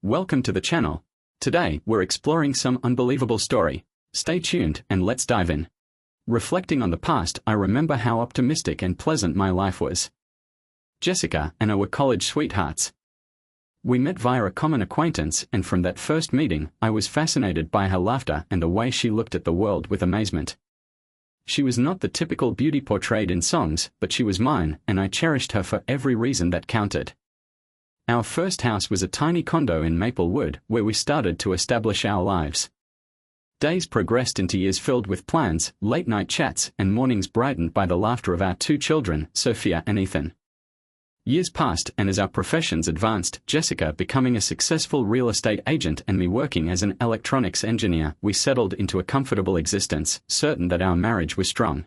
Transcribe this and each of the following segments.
Welcome to the channel. Today, we're exploring some unbelievable story. Stay tuned and let's dive in. Reflecting on the past, I remember how optimistic and pleasant my life was. Jessica and I were college sweethearts. We met via a common acquaintance, and from that first meeting, I was fascinated by her laughter and the way she looked at the world with amazement. She was not the typical beauty portrayed in songs, but she was mine, and I cherished her for every reason that counted. Our first house was a tiny condo in Maplewood, where we started to establish our lives. Days progressed into years filled with plans, late-night chats, and mornings brightened by the laughter of our two children, Sophia and Ethan. Years passed, and as our professions advanced, Jessica becoming a successful real estate agent and me working as an electronics engineer, we settled into a comfortable existence, certain that our marriage was strong.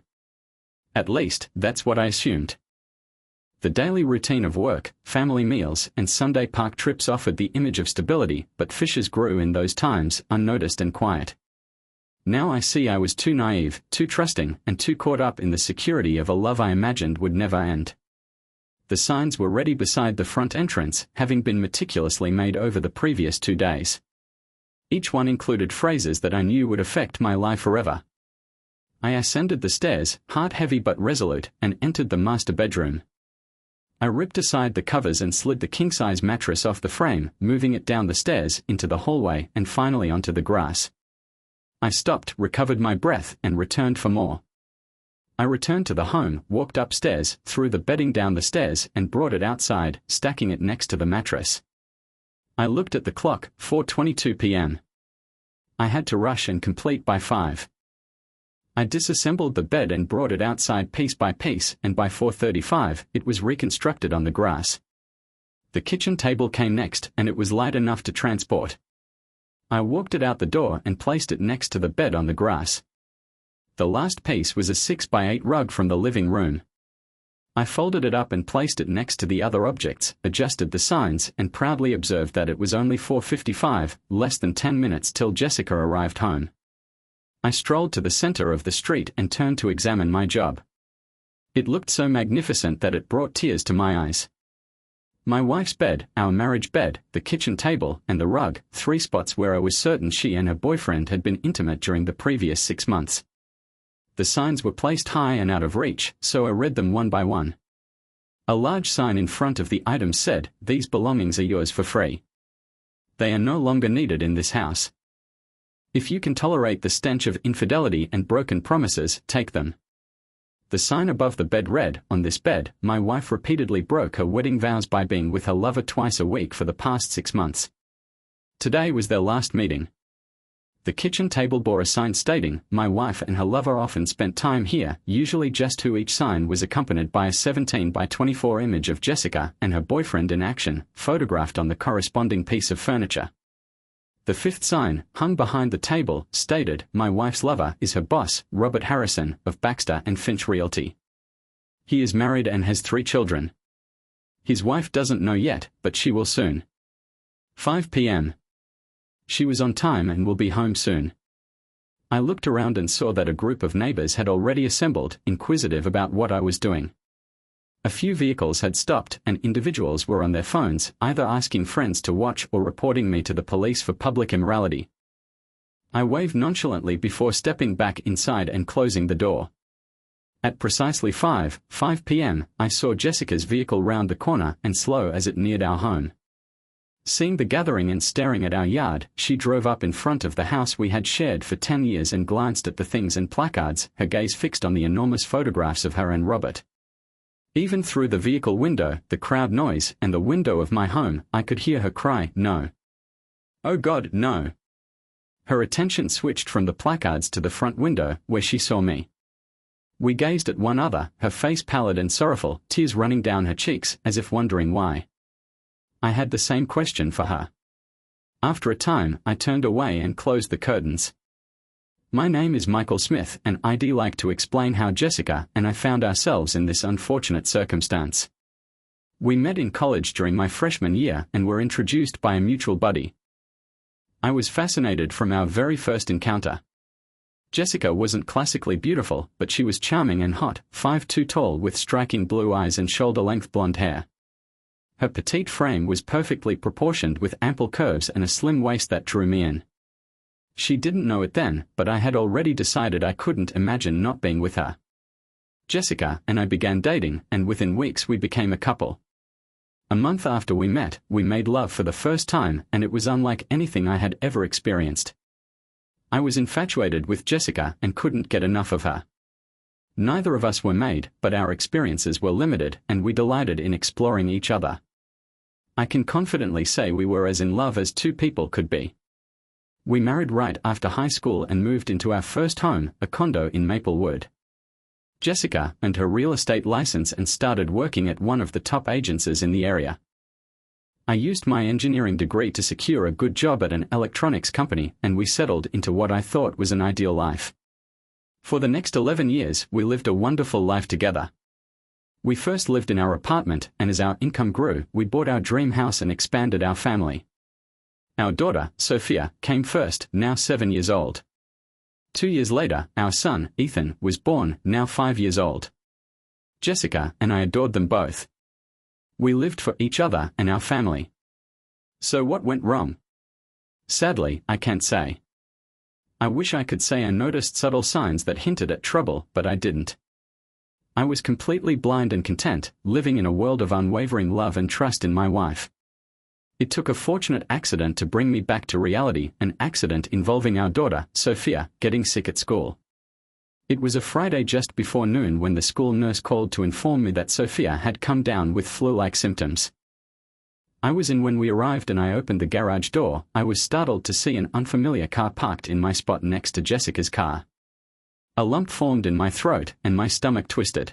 At least, that's what I assumed. The daily routine of work, family meals, and Sunday park trips offered the image of stability, but fissures grew in those times, unnoticed and quiet. Now I see I was too naive, too trusting, and too caught up in the security of a love I imagined would never end. The signs were ready beside the front entrance, having been meticulously made over the previous 2 days. Each one included phrases that I knew would affect my life forever. I ascended the stairs, heart-heavy but resolute, and entered the master bedroom. I ripped aside the covers and slid the king-size mattress off the frame, moving it down the stairs, into the hallway, and finally onto the grass. I stopped, recovered my breath, and returned for more. I returned to the home, walked upstairs, threw the bedding down the stairs, and brought it outside, stacking it next to the mattress. I looked at the clock, 4:22 p.m. I had to rush and complete by 5. I disassembled the bed and brought it outside piece by piece, and by 4:35, it was reconstructed on the grass. The kitchen table came next, and it was light enough to transport. I walked it out the door and placed it next to the bed on the grass. The last piece was a 6x8 rug from the living room. I folded it up and placed it next to the other objects, adjusted the signs, and proudly observed that it was only 4:55, less than 10 minutes till Jessica arrived home. I strolled to the center of the street and turned to examine my job. It looked so magnificent that it brought tears to my eyes. My wife's bed, our marriage bed, the kitchen table, and the rug, 3 spots where I was certain she and her boyfriend had been intimate during the previous 6 months. The signs were placed high and out of reach, so I read them one by one. A large sign in front of the items said, "These belongings are yours for free. They are no longer needed in this house. If you can tolerate the stench of infidelity and broken promises, take them." The sign above the bed read, "On this bed, my wife repeatedly broke her wedding vows by being with her lover twice a week for the past 6 months. Today was their last meeting." The kitchen table bore a sign stating, "My wife and her lover often spent time here," usually just two. Each sign was accompanied by a 17:24 image of Jessica and her boyfriend in action, photographed on the corresponding piece of furniture. The 5th sign, hung behind the table, stated, "My wife's lover is her boss, Robert Harrison, of Baxter and Finch Realty. He is married and has 3 children. His wife doesn't know yet, but she will soon. 5 p.m. She was on time and will be home soon." I looked around and saw that a group of neighbors had already assembled, inquisitive about what I was doing. A few vehicles had stopped, and individuals were on their phones, either asking friends to watch or reporting me to the police for public immorality. I waved nonchalantly before stepping back inside and closing the door. At precisely 5 p.m., I saw Jessica's vehicle round the corner and slow as it neared our home. Seeing the gathering and staring at our yard, she drove up in front of the house we had shared for 10 years and glanced at the things and placards, her gaze fixed on the enormous photographs of her and Robert. Even through the vehicle window, the crowd noise, and the window of my home, I could hear her cry, "No. Oh God, no." Her attention switched from the placards to the front window, where she saw me. We gazed at one another, her face pallid and sorrowful, tears running down her cheeks, as if wondering why. I had the same question for her. After a time, I turned away and closed the curtains. "My name is Michael Smith, and I'd like to explain how Jessica and I found ourselves in this unfortunate circumstance. We met in college during my freshman year and were introduced by a mutual buddy. I was fascinated from our very first encounter. Jessica wasn't classically beautiful, but she was charming and hot, 5'2" tall with striking blue eyes and shoulder-length blonde hair. Her petite frame was perfectly proportioned with ample curves and a slim waist that drew me in. She didn't know it then, but I had already decided I couldn't imagine not being with her. Jessica and I began dating, and within weeks we became a couple. A month after we met, we made love for the first time, and it was unlike anything I had ever experienced. I was infatuated with Jessica and couldn't get enough of her. Neither of us were made, but our experiences were limited, and we delighted in exploring each other. I can confidently say we were as in love as two people could be. We married right after high school and moved into our first home, a condo in Maplewood. Jessica earned her real estate license and started working at one of the top agencies in the area. I used my engineering degree to secure a good job at an electronics company, and we settled into what I thought was an ideal life. For the next 11 years, we lived a wonderful life together. We first lived in our apartment, and as our income grew, we bought our dream house and expanded our family. Our daughter, Sophia, came first, now 7 years old. 2 years later, our son, Ethan, was born, now 5 years old. Jessica and I adored them both. We lived for each other and our family. So what went wrong? Sadly, I can't say. I wish I could say I noticed subtle signs that hinted at trouble, but I didn't. I was completely blind and content, living in a world of unwavering love and trust in my wife. It took a fortunate accident to bring me back to reality, an accident involving our daughter, Sophia, getting sick at school. It was a Friday just before noon when the school nurse called to inform me that Sophia had come down with flu-like symptoms. I was in when we arrived, and I opened the garage door. I was startled to see an unfamiliar car parked in my spot next to Jessica's car. A lump formed in my throat, and my stomach twisted.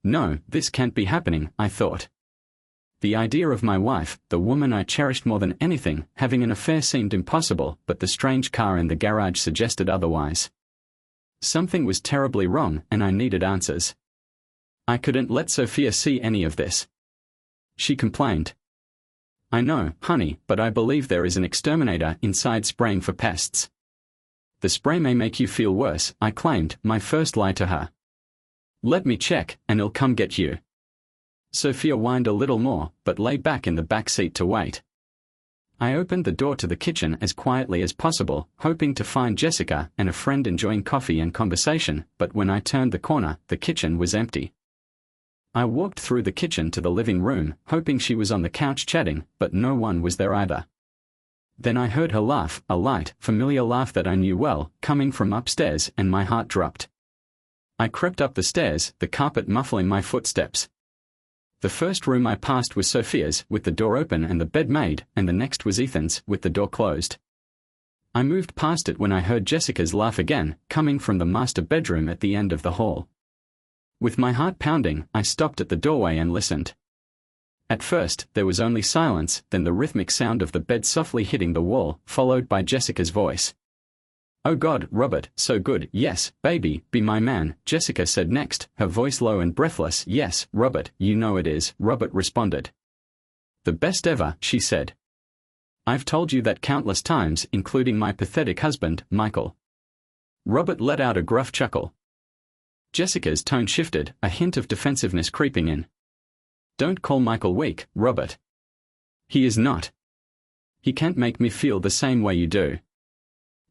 No, this can't be happening, I thought. The idea of my wife, the woman I cherished more than anything, having an affair seemed impossible, but the strange car in the garage suggested otherwise. Something was terribly wrong, and I needed answers. I couldn't let Sophia see any of this. She complained. I know, honey, but I believe there is an exterminator inside spraying for pests. The spray may make you feel worse, I claimed, my first lie to her. Let me check, and I'll come get you. Sophia whined a little more, but lay back in the back seat to wait. I opened the door to the kitchen as quietly as possible, hoping to find Jessica and a friend enjoying coffee and conversation, but when I turned the corner, the kitchen was empty. I walked through the kitchen to the living room, hoping she was on the couch chatting, but no one was there either. Then I heard her laugh, a light, familiar laugh that I knew well, coming from upstairs, and my heart dropped. I crept up the stairs, the carpet muffling my footsteps. The first room I passed was Sophia's, with the door open and the bed made, and the next was Ethan's, with the door closed. I moved past it when I heard Jessica's laugh again, coming from the master bedroom at the end of the hall. With my heart pounding, I stopped at the doorway and listened. At first, there was only silence, then the rhythmic sound of the bed softly hitting the wall, followed by Jessica's voice. Oh God, Robert, so good, yes, baby, be my man, Jessica said next, her voice low and breathless. Yes, Robert, you know it is, Robert responded. The best ever, she said. I've told you that countless times, including my pathetic husband, Michael. Robert let out a gruff chuckle. Jessica's tone shifted, a hint of defensiveness creeping in. Don't call Michael weak, Robert. He is not. He can't make me feel the same way you do.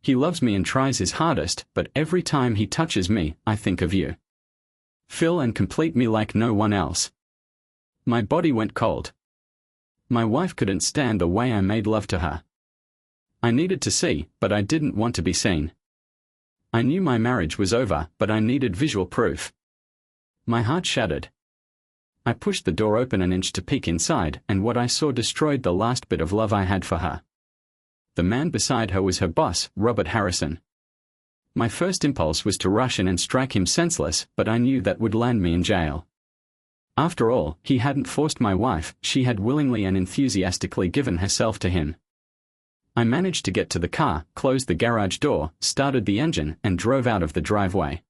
He loves me and tries his hardest, but every time he touches me, I think of you. Fill and complete me like no one else. My body went cold. My wife couldn't stand the way I made love to her. I needed to see, but I didn't want to be seen. I knew my marriage was over, but I needed visual proof. My heart shattered. I pushed the door open an inch to peek inside, and what I saw destroyed the last bit of love I had for her. The man beside her was her boss, Robert Harrison. My first impulse was to rush in and strike him senseless, but I knew that would land me in jail. After all, he hadn't forced my wife, she had willingly and enthusiastically given herself to him. I managed to get to the car, closed the garage door, started the engine, and drove out of the driveway.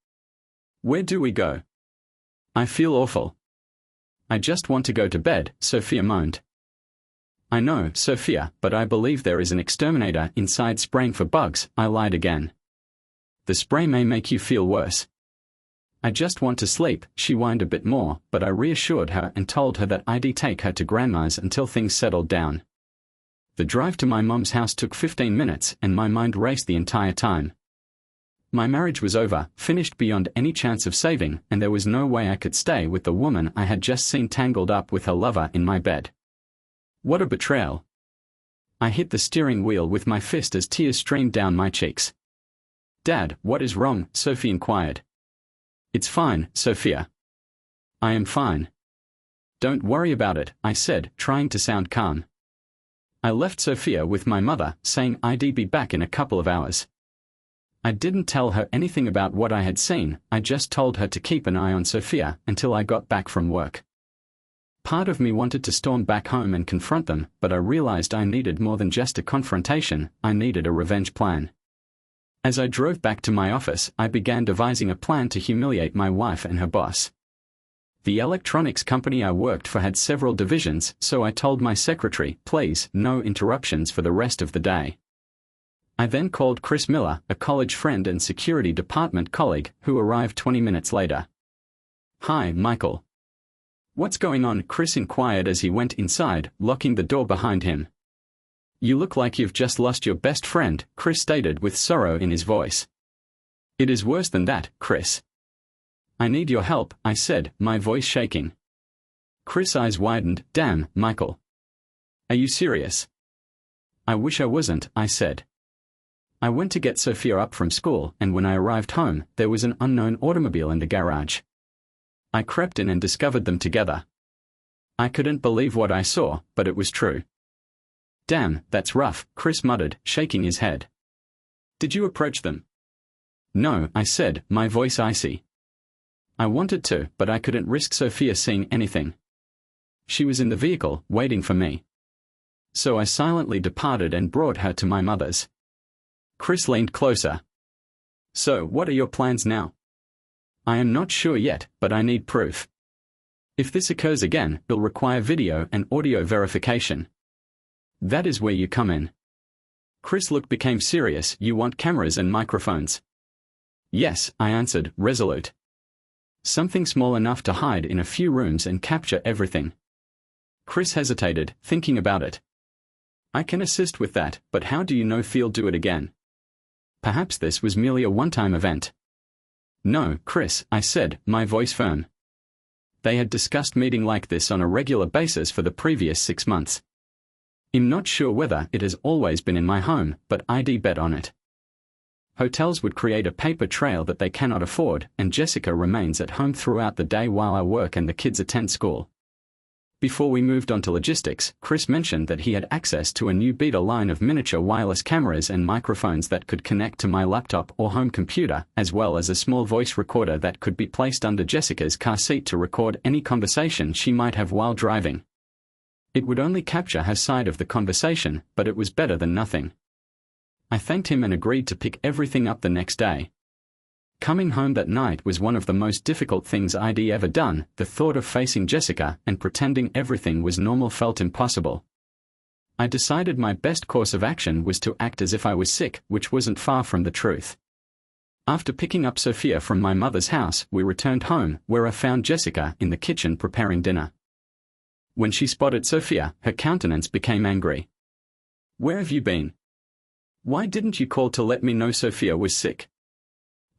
Where do we go? I feel awful. I just want to go to bed, Sophia moaned. I know, Sophia, but I believe there is an exterminator inside spraying for bugs, I lied again. The spray may make you feel worse. I just want to sleep, she whined a bit more, but I reassured her and told her that I'd take her to Grandma's until things settled down. The drive to my mum's house took 15 minutes and my mind raced the entire time. My marriage was over, finished beyond any chance of saving, and there was no way I could stay with the woman I had just seen tangled up with her lover in my bed. What a betrayal. I hit the steering wheel with my fist as tears streamed down my cheeks. Dad, what is wrong? Sophie inquired. It's fine, Sophia. I am fine. Don't worry about it, I said, trying to sound calm. I left Sophia with my mother, saying I'd be back in a couple of hours. I didn't tell her anything about what I had seen, I just told her to keep an eye on Sophia until I got back from work. Part of me wanted to storm back home and confront them, but I realized I needed more than just a confrontation, I needed a revenge plan. As I drove back to my office, I began devising a plan to humiliate my wife and her boss. The electronics company I worked for had several divisions, so I told my secretary, please, no interruptions for the rest of the day. I then called Chris Miller, a college friend and security department colleague, who arrived 20 minutes later. Hi, Michael. What's going on? Chris inquired as he went inside, locking the door behind him. You look like you've just lost your best friend, Chris stated with sorrow in his voice. It is worse than that, Chris. I need your help, I said, my voice shaking. Chris' eyes widened. Damn, Michael. Are you serious? I wish I wasn't, I said. I went to get Sophia up from school, and when I arrived home, there was an unknown automobile in the garage. I crept in and discovered them together. I couldn't believe what I saw, but it was true. Damn, that's rough, Chris muttered, shaking his head. Did you approach them? No, I said, my voice icy. I wanted to, but I couldn't risk Sophia seeing anything. She was in the vehicle, waiting for me. So I silently departed and brought her to my mother's. Chris leaned closer. So, what are your plans now? I am not sure yet, but I need proof. If this occurs again, it'll require video and audio verification. That is where you come in. Chris' look became serious. You want cameras and microphones? Yes, I answered, resolute. Something small enough to hide in a few rooms and capture everything. Chris hesitated, thinking about it. I can assist with that, but how do you know Phil'll do it again? Perhaps this was merely a one-time event. No, Chris, I said, my voice firm. They had discussed meeting like this on a regular basis for the previous 6 months. I'm not sure whether it has always been in my home, but I'd bet on it. Hotels would create a paper trail that they cannot afford, and Jessica remains at home throughout the day while I work and the kids attend school. Before we moved on to logistics, Chris mentioned that he had access to a new beta line of miniature wireless cameras and microphones that could connect to my laptop or home computer, as well as a small voice recorder that could be placed under Jessica's car seat to record any conversation she might have while driving. It would only capture her side of the conversation, but it was better than nothing. I thanked him and agreed to pick everything up the next day. Coming home that night was one of the most difficult things I'd ever done. The thought of facing Jessica and pretending everything was normal felt impossible. I decided my best course of action was to act as if I was sick, which wasn't far from the truth. After picking up Sophia from my mother's house, we returned home, where I found Jessica in the kitchen preparing dinner. When she spotted Sophia, her countenance became angry. Where have you been? Why didn't you call to let me know Sophia was sick?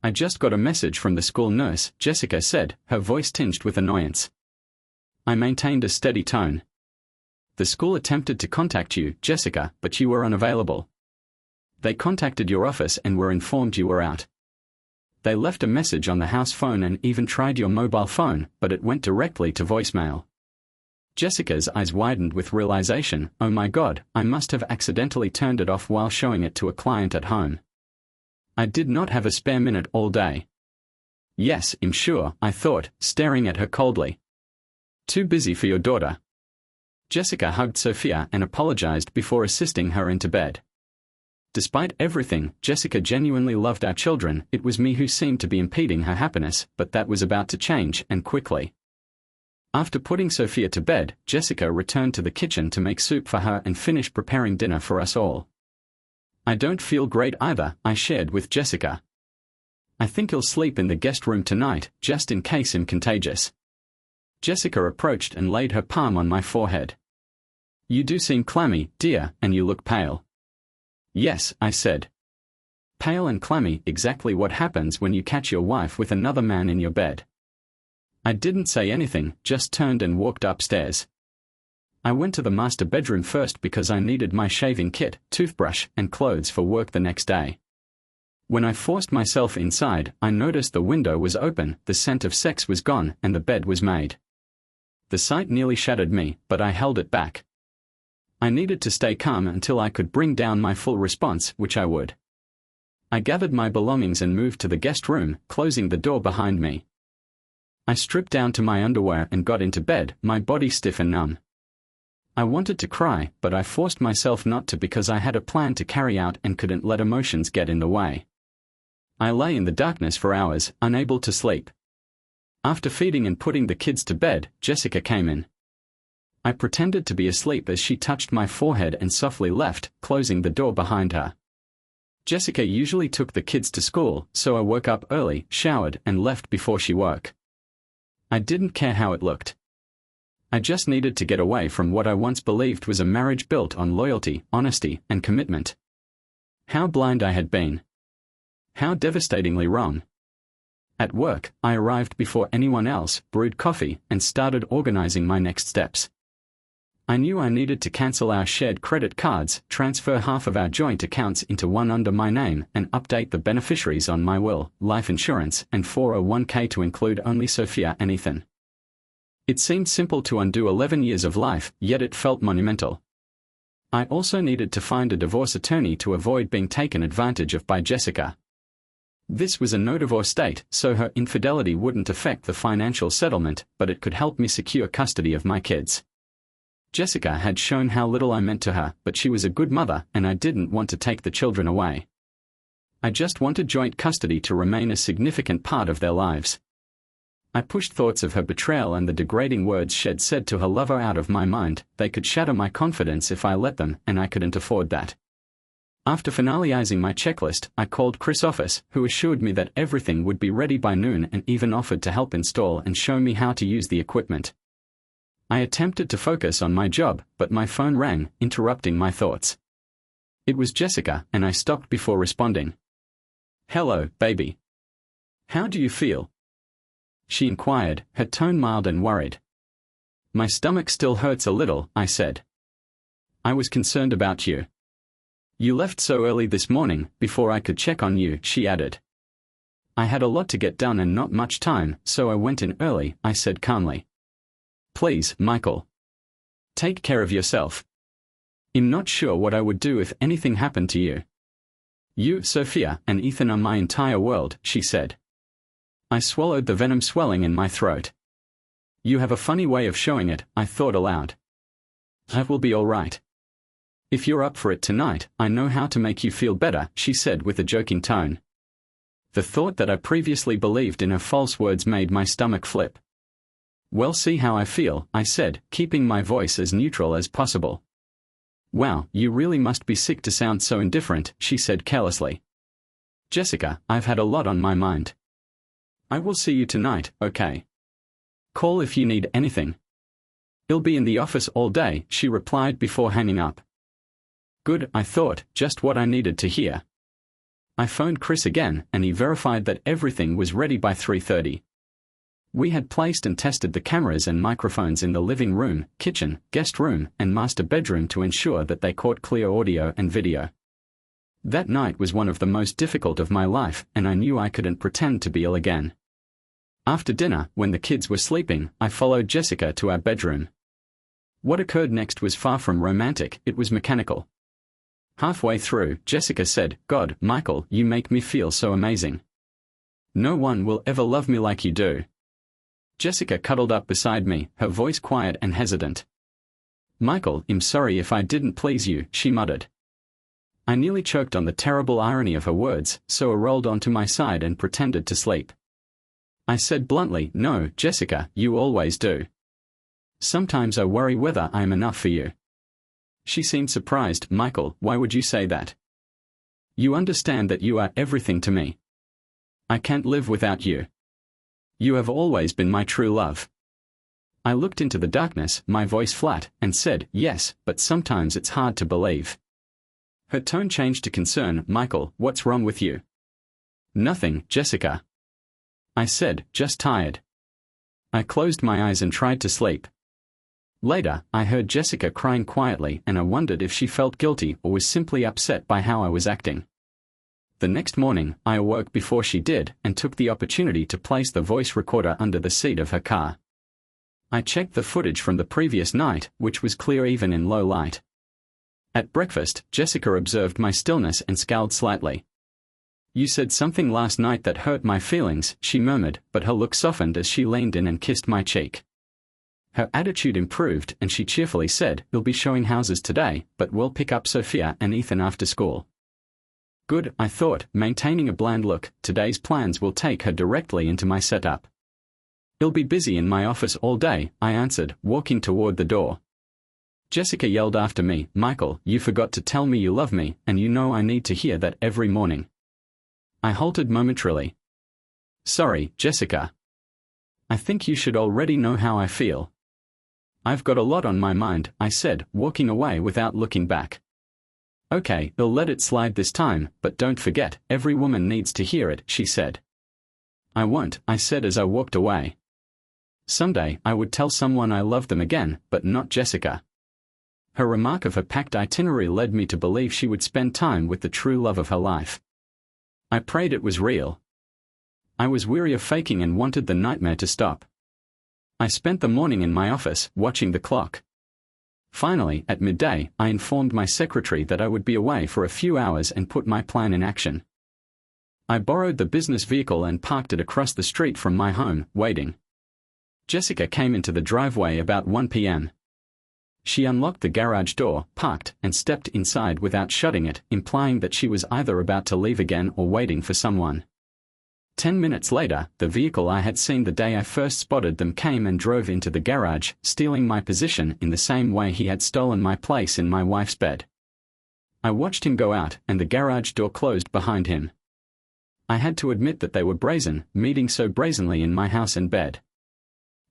I just got a message from the school nurse, Jessica said, her voice tinged with annoyance. I maintained a steady tone. The school attempted to contact you, Jessica, but you were unavailable. They contacted your office and were informed you were out. They left a message on the house phone and even tried your mobile phone, but it went directly to voicemail. Jessica's eyes widened with realization. Oh my God, I must have accidentally turned it off while showing it to a client at home. I did not have a spare minute all day. Yes, I'm sure, I thought, staring at her coldly. Too busy for your daughter. Jessica hugged Sophia and apologized before assisting her into bed. Despite everything, Jessica genuinely loved our children. It was me who seemed to be impeding her happiness, but that was about to change, and quickly. After putting Sophia to bed, Jessica returned to the kitchen to make soup for her and finish preparing dinner for us all. I don't feel great either, I shared with Jessica. I think you'll sleep in the guest room tonight, just in case I'm contagious. Jessica approached and laid her palm on my forehead. You do seem clammy, dear, and you look pale. Yes, I said. Pale and clammy, exactly what happens when you catch your wife with another man in your bed. I didn't say anything, just turned and walked upstairs. I went to the master bedroom first because I needed my shaving kit, toothbrush, and clothes for work the next day. When I forced myself inside, I noticed the window was open, the scent of sex was gone, and the bed was made. The sight nearly shattered me, but I held it back. I needed to stay calm until I could bring down my full response, which I would. I gathered my belongings and moved to the guest room, closing the door behind me. I stripped down to my underwear and got into bed, my body stiff and numb. I wanted to cry, but I forced myself not to because I had a plan to carry out and couldn't let emotions get in the way. I lay in the darkness for hours, unable to sleep. After feeding and putting the kids to bed, Jessica came in. I pretended to be asleep as she touched my forehead and softly left, closing the door behind her. Jessica usually took the kids to school, so I woke up early, showered, and left before she woke. I didn't care how it looked. I just needed to get away from what I once believed was a marriage built on loyalty, honesty, and commitment. How blind I had been. How devastatingly wrong. At work, I arrived before anyone else, brewed coffee, and started organizing my next steps. I knew I needed to cancel our shared credit cards, transfer half of our joint accounts into one under my name, and update the beneficiaries on my will, life insurance, and 401k to include only Sophia and Ethan. It seemed simple to undo 11 years of life, yet it felt monumental. I also needed to find a divorce attorney to avoid being taken advantage of by Jessica. This was a no-divorce state, so her infidelity wouldn't affect the financial settlement, but it could help me secure custody of my kids. Jessica had shown how little I meant to her, but she was a good mother, and I didn't want to take the children away. I just wanted joint custody to remain a significant part of their lives. I pushed thoughts of her betrayal and the degrading words she'd said to her lover out of my mind. They could shatter my confidence if I let them, and I couldn't afford that. After finalizing my checklist, I called Chris' office, who assured me that everything would be ready by noon and even offered to help install and show me how to use the equipment. I attempted to focus on my job, but my phone rang, interrupting my thoughts. It was Jessica, and I stopped before responding. "Hello, baby. How do you feel?" she inquired, her tone mild and worried. "My stomach still hurts a little," I said. "I was concerned about you. You left so early this morning, before I could check on you," she added. "I had a lot to get done and not much time, so I went in early," I said calmly. "Please, Michael. Take care of yourself. I'm not sure what I would do if anything happened to you. You, Sophia, and Ethan are my entire world," she said. I swallowed the venom swelling in my throat. "You have a funny way of showing it," I thought aloud. "I will be all right. If you're up for it tonight, I know how to make you feel better," she said with a joking tone. The thought that I previously believed in her false words made my stomach flip. "Well, see how I feel," I said, keeping my voice as neutral as possible. "Wow, you really must be sick to sound so indifferent," she said carelessly. "Jessica, I've had a lot on my mind. I will see you tonight, okay? Call if you need anything." "I'll be in the office all day," she replied before hanging up. Good, I thought, just what I needed to hear. I phoned Chris again, and he verified that everything was ready by 3:30. We had placed and tested the cameras and microphones in the living room, kitchen, guest room, and master bedroom to ensure that they caught clear audio and video. That night was one of the most difficult of my life, and I knew I couldn't pretend to be ill again. After dinner, when the kids were sleeping, I followed Jessica to our bedroom. What occurred next was far from romantic, it was mechanical. Halfway through, Jessica said, "God, Michael, you make me feel so amazing. No one will ever love me like you do." Jessica cuddled up beside me, her voice quiet and hesitant. "Michael, I'm sorry if I didn't please you," she muttered. I nearly choked on the terrible irony of her words, so I rolled onto my side and pretended to sleep. I said bluntly, "No, Jessica, you always do. Sometimes I worry whether I am enough for you." She seemed surprised. "Michael, why would you say that? You understand that you are everything to me." I can't live without you. You have always been my true love. I looked into the darkness, my voice flat, and said, yes, but sometimes it's hard to believe. Her tone changed to concern. Michael, what's wrong with you? Nothing, Jessica. I said, just tired. I closed my eyes and tried to sleep. Later, I heard Jessica crying quietly, and I wondered if she felt guilty or was simply upset by how I was acting. The next morning, I awoke before she did and took the opportunity to place the voice recorder under the seat of her car. I checked the footage from the previous night, which was clear even in low light. At breakfast, Jessica observed my stillness and scowled slightly. You said something last night that hurt my feelings, she murmured, but her look softened as she leaned in and kissed my cheek. Her attitude improved and she cheerfully said, we'll be showing houses today, but we'll pick up Sophia and Ethan after school. Good, I thought, maintaining a bland look. Today's plans will take her directly into my setup. He'll be busy in my office all day, I answered, walking toward the door. Jessica yelled after me, Michael, you forgot to tell me you love me, and you know I need to hear that every morning. I halted momentarily. Sorry, Jessica. I think you should already know how I feel. I've got a lot on my mind, I said, walking away without looking back. Okay, I'll let it slide this time, but don't forget, every woman needs to hear it, she said. I won't, I said as I walked away. Someday, I would tell someone I loved them again, but not Jessica. Her remark of her packed itinerary led me to believe she would spend time with the true love of her life. I prayed it was real. I was weary of faking and wanted the nightmare to stop. I spent the morning in my office, watching the clock. Finally, at midday, I informed my secretary that I would be away for a few hours and put my plan in action. I borrowed the business vehicle and parked it across the street from my home, waiting. Jessica came into the driveway about 1 p.m. She unlocked the garage door, parked, and stepped inside without shutting it, implying that she was either about to leave again or waiting for someone. 10 minutes later, the vehicle I had seen the day I first spotted them came and drove into the garage, stealing my position in the same way he had stolen my place in my wife's bed. I watched him go out, and the garage door closed behind him. I had to admit that they were brazen, meeting so brazenly in my house and bed.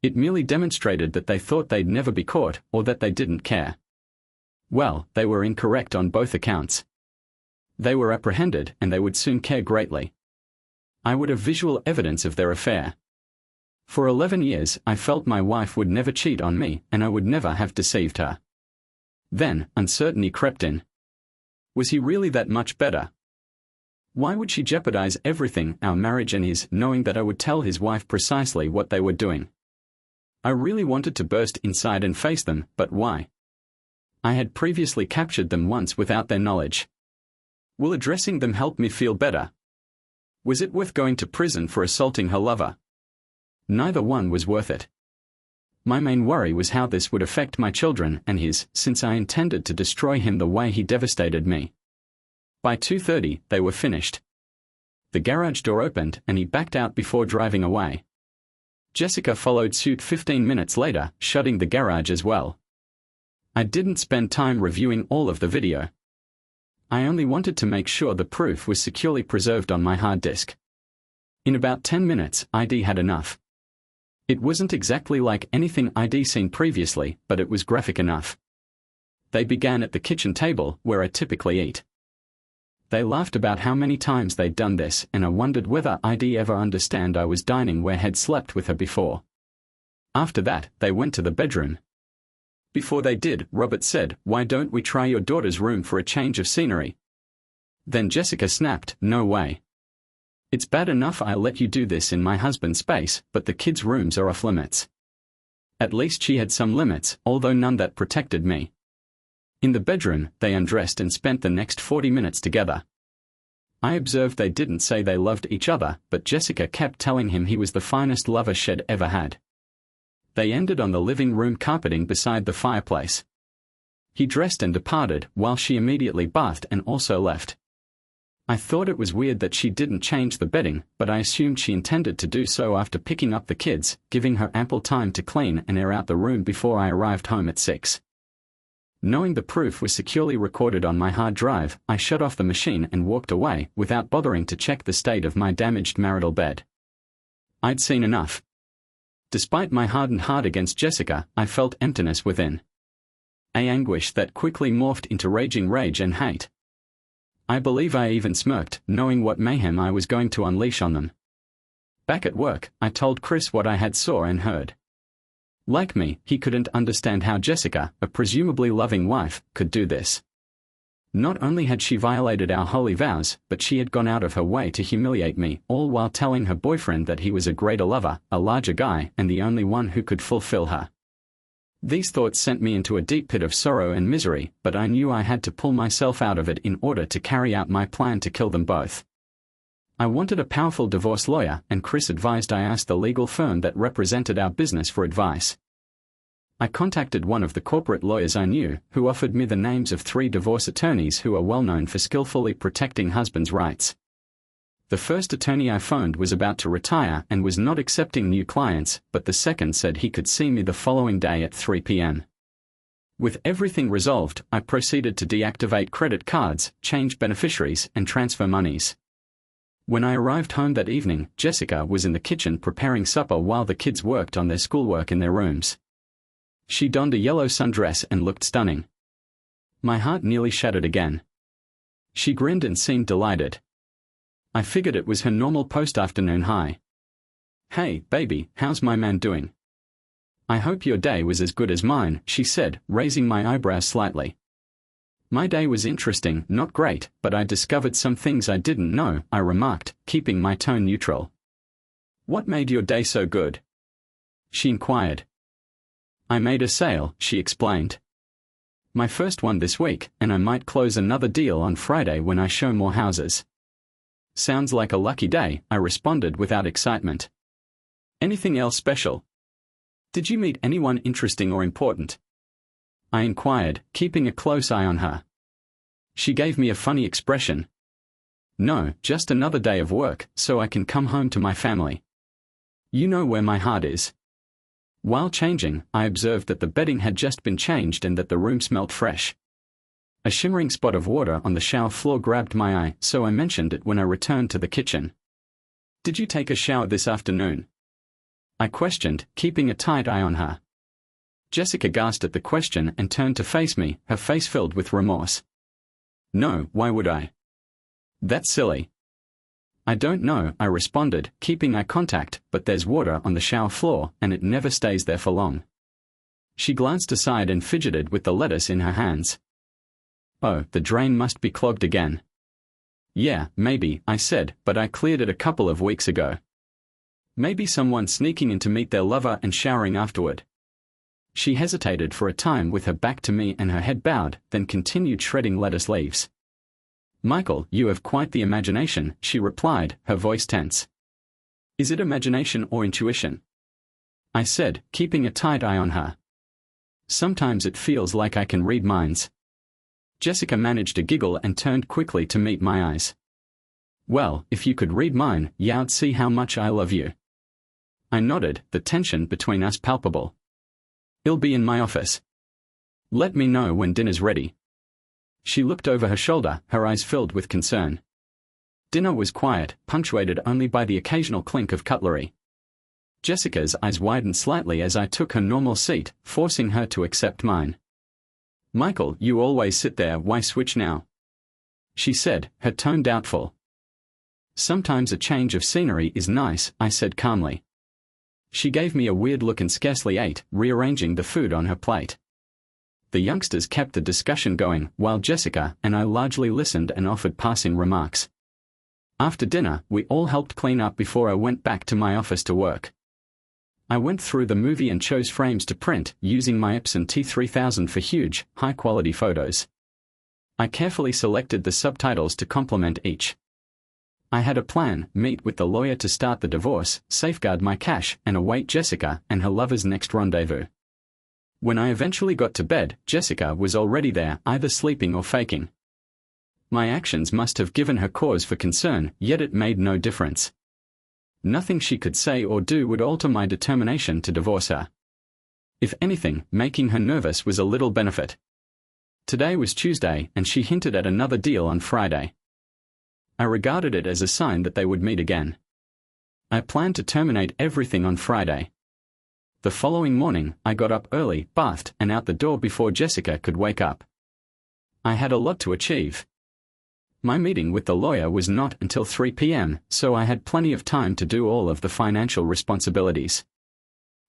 It merely demonstrated that they thought they'd never be caught, or that they didn't care. Well, they were incorrect on both accounts. They were apprehended, and they would soon care greatly. I would have visual evidence of their affair. For 11 years, I felt my wife would never cheat on me, and I would never have deceived her. Then, uncertainty crept in. Was he really that much better? Why would she jeopardize everything, our marriage and his, knowing that I would tell his wife precisely what they were doing? I really wanted to burst inside and face them, but why? I had previously captured them once without their knowledge. Will addressing them help me feel better? Was it worth going to prison for assaulting her lover? Neither one was worth it. My main worry was how this would affect my children and his, since I intended to destroy him the way he devastated me. By 2:30, they were finished. The garage door opened and he backed out before driving away. Jessica followed suit 15 minutes later, shutting the garage as well. I didn't spend time reviewing all of the video. I only wanted to make sure the proof was securely preserved on my hard disk. In about 10 minutes, ID had enough. It wasn't exactly like anything I'd seen previously, but it was graphic enough. They began at the kitchen table, where I typically eat. They laughed about how many times they'd done this, and I wondered whether I'd ever understand I was dining where I'd slept with her before. After that, they went to the bedroom. Before they did, Robert said, "Why don't we try your daughter's room for a change of scenery?" Then Jessica snapped, "No way. It's bad enough I let you do this in my husband's space, but the kids' rooms are off limits." At least she had some limits, although none that protected me. In the bedroom, they undressed and spent the next 40 minutes together. I observed they didn't say they loved each other, but Jessica kept telling him he was the finest lover she'd ever had. They ended on the living room carpeting beside the fireplace. He dressed and departed, while she immediately bathed and also left. I thought it was weird that she didn't change the bedding, but I assumed she intended to do so after picking up the kids, giving her ample time to clean and air out the room before I arrived home at 6. Knowing the proof was securely recorded on my hard drive, I shut off the machine and walked away without bothering to check the state of my damaged marital bed. I'd seen enough. Despite my hardened heart against Jessica, I felt emptiness within. An anguish that quickly morphed into raging rage and hate. I believe I even smirked, knowing what mayhem I was going to unleash on them. Back at work, I told Chris what I had saw and heard. Like me, he couldn't understand how Jessica, a presumably loving wife, could do this. Not only had she violated our holy vows, but she had gone out of her way to humiliate me, all while telling her boyfriend that he was a greater lover, a larger guy, and the only one who could fulfill her. These thoughts sent me into a deep pit of sorrow and misery, but I knew I had to pull myself out of it in order to carry out my plan to kill them both. I wanted a powerful divorce lawyer, and Chris advised I ask the legal firm that represented our business for advice. I contacted one of the corporate lawyers I knew, who offered me the names of 3 divorce attorneys who are well known for skillfully protecting husbands' rights. The first attorney I phoned was about to retire and was not accepting new clients, but the second said he could see me the following day at 3 p.m. With everything resolved, I proceeded to deactivate credit cards, change beneficiaries, and transfer monies. When I arrived home that evening, Jessica was in the kitchen preparing supper while the kids worked on their schoolwork in their rooms. She donned a yellow sundress and looked stunning. My heart nearly shattered again. She grinned and seemed delighted. I figured it was her normal post-afternoon hi. "Hey, baby, how's my man doing?" "I hope your day was as good as mine," she said, raising my eyebrows slightly. "My day was interesting, not great, but I discovered some things I didn't know," I remarked, keeping my tone neutral. "What made your day so good?" she inquired. "I made a sale," she explained. "My first one this week, and I might close another deal on Friday when I show more houses." "Sounds like a lucky day," I responded without excitement. "Anything else special? Did you meet anyone interesting or important?" I inquired, keeping a close eye on her. She gave me a funny expression. "No, just another day of work, so I can come home to my family. You know where my heart is." While changing, I observed that the bedding had just been changed and that the room smelt fresh. A shimmering spot of water on the shower floor grabbed my eye, so I mentioned it when I returned to the kitchen. "Did you take a shower this afternoon?" I questioned, keeping a tight eye on her. Jessica gasped at the question and turned to face me, her face filled with remorse. "No, why would I? That's silly." "I don't know," I responded, keeping eye contact, "but there's water on the shower floor, and it never stays there for long." She glanced aside and fidgeted with the lettuce in her hands. "Oh, the drain must be clogged again." "Yeah, maybe," I said, "but I cleared it a couple of weeks ago." "Maybe someone sneaking in to meet their lover and showering afterward." She hesitated for a time with her back to me and her head bowed, then continued shredding lettuce leaves. "Michael, you have quite the imagination," she replied, her voice tense. "Is it imagination or intuition?" I said, keeping a tight eye on her. "Sometimes it feels like I can read minds." Jessica managed a giggle and turned quickly to meet my eyes. "Well, if you could read mine, you'd see how much I love you." I nodded, the tension between us palpable. "It'll be in my office. Let me know when dinner's ready." She looked over her shoulder, her eyes filled with concern. Dinner was quiet, punctuated only by the occasional clink of cutlery. Jessica's eyes widened slightly as I took her normal seat, forcing her to accept mine. "Michael, you always sit there, why switch now?" she said, her tone doubtful. "Sometimes a change of scenery is nice," I said calmly. She gave me a weird look and scarcely ate, rearranging the food on her plate. The youngsters kept the discussion going, while Jessica and I largely listened and offered passing remarks. After dinner, we all helped clean up before I went back to my office to work. I went through the movie and chose frames to print, using my Epson T3000 for huge, high-quality photos. I carefully selected the subtitles to complement each. I had a plan: meet with the lawyer to start the divorce, safeguard my cash, and await Jessica and her lover's next rendezvous. When I eventually got to bed, Jessica was already there, either sleeping or faking. My actions must have given her cause for concern, yet it made no difference. Nothing she could say or do would alter my determination to divorce her. If anything, making her nervous was a little benefit. Today was Tuesday, and she hinted at another deal on Friday. I regarded it as a sign that they would meet again. I planned to terminate everything on Friday. The following morning, I got up early, bathed, and out the door before Jessica could wake up. I had a lot to achieve. My meeting with the lawyer was not until 3 p.m., so I had plenty of time to do all of the financial responsibilities.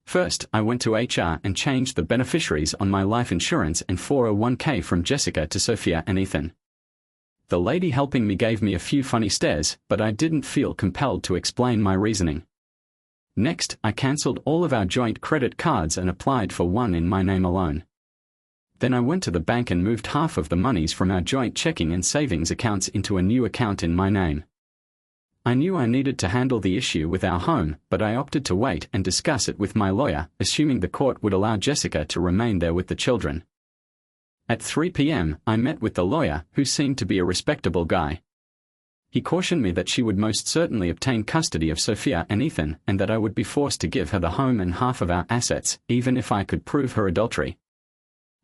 First, I went to HR and changed the beneficiaries on my life insurance and 401k from Jessica to Sophia and Ethan. The lady helping me gave me a few funny stares, but I didn't feel compelled to explain my reasoning. Next, I cancelled all of our joint credit cards and applied for one in my name alone. Then I went to the bank and moved half of the monies from our joint checking and savings accounts into a new account in my name. I knew I needed to handle the issue with our home, but I opted to wait and discuss it with my lawyer, assuming the court would allow Jessica to remain there with the children. At 3 p.m., I met with the lawyer, who seemed to be a respectable guy. He cautioned me that she would most certainly obtain custody of Sophia and Ethan, and that I would be forced to give her the home and half of our assets, even if I could prove her adultery.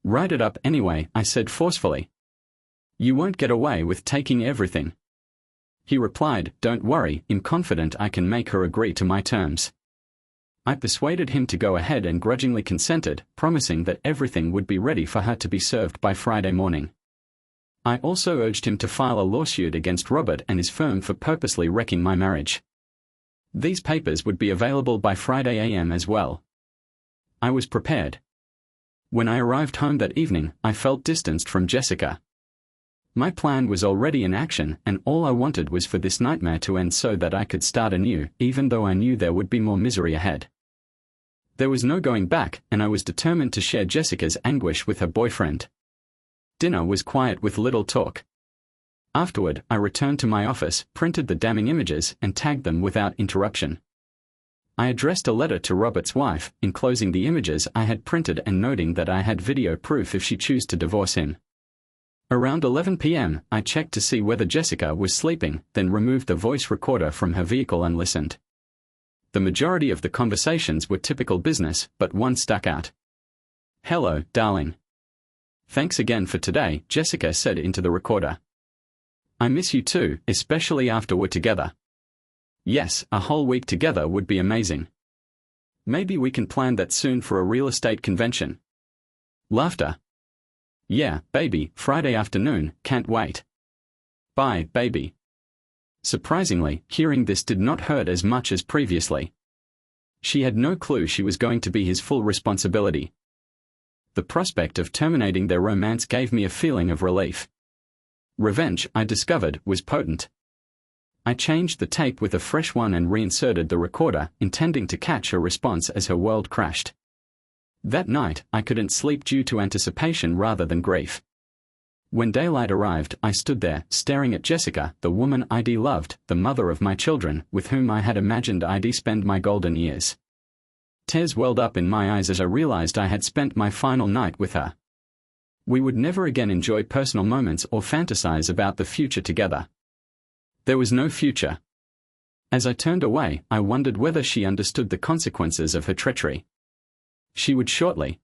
"Write it up anyway," I said forcefully. "You won't get away with taking everything." He replied, "Don't worry, I'm confident I can make her agree to my terms." I persuaded him to go ahead and grudgingly consented, promising that everything would be ready for her to be served by Friday morning. I also urged him to file a lawsuit against Robert and his firm for purposely wrecking my marriage. These papers would be available by Friday a.m. as well. I was prepared. When I arrived home that evening, I felt distanced from Jessica. My plan was already in action, and all I wanted was for this nightmare to end so that I could start anew, even though I knew there would be more misery ahead. There was no going back, and I was determined to share Jessica's anguish with her boyfriend. Dinner was quiet with little talk. Afterward, I returned to my office, printed the damning images, and tagged them without interruption. I addressed a letter to Robert's wife, enclosing the images I had printed and noting that I had video proof if she chose to divorce him. Around 11 p.m., I checked to see whether Jessica was sleeping, then removed the voice recorder from her vehicle and listened. The majority of the conversations were typical business, but one stuck out. "Hello, darling. Thanks again for today," Jessica said into the recorder. "I miss you too, especially after we're together. Yes, a whole week together would be amazing. Maybe we can plan that soon for a real estate convention." Laughter. "Yeah, baby, Friday afternoon, can't wait. Bye, baby." Surprisingly, hearing this did not hurt as much as previously. She had no clue she was going to be his full responsibility. The prospect of terminating their romance gave me a feeling of relief. Revenge, I discovered, was potent. I changed the tape with a fresh one and reinserted the recorder, intending to catch her response as her world crashed. That night, I couldn't sleep due to anticipation rather than grief. When daylight arrived, I stood there, staring at Jessica, the woman I'd loved, the mother of my children, with whom I had imagined I'd spend my golden years. Tears welled up in my eyes as I realized I had spent my final night with her. We would never again enjoy personal moments or fantasize about the future together. There was no future. As I turned away, I wondered whether she understood the consequences of her treachery. She would shortly.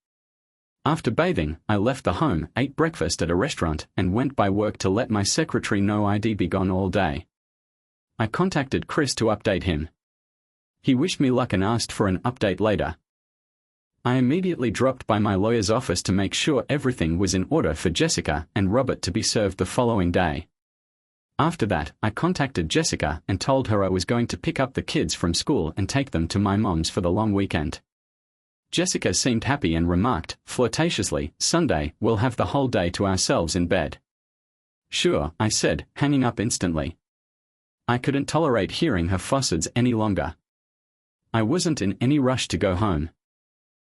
After bathing, I left the home, ate breakfast at a restaurant, and went by work to let my secretary know I'd be gone all day. I contacted Chris to update him. He wished me luck and asked for an update later. I immediately dropped by my lawyer's office to make sure everything was in order for Jessica and Robert to be served the following day. After that, I contacted Jessica and told her I was going to pick up the kids from school and take them to my mom's for the long weekend. Jessica seemed happy and remarked, flirtatiously, "Sunday, we'll have the whole day to ourselves in bed." "Sure," I said, hanging up instantly. I couldn't tolerate hearing her facades any longer. I wasn't in any rush to go home.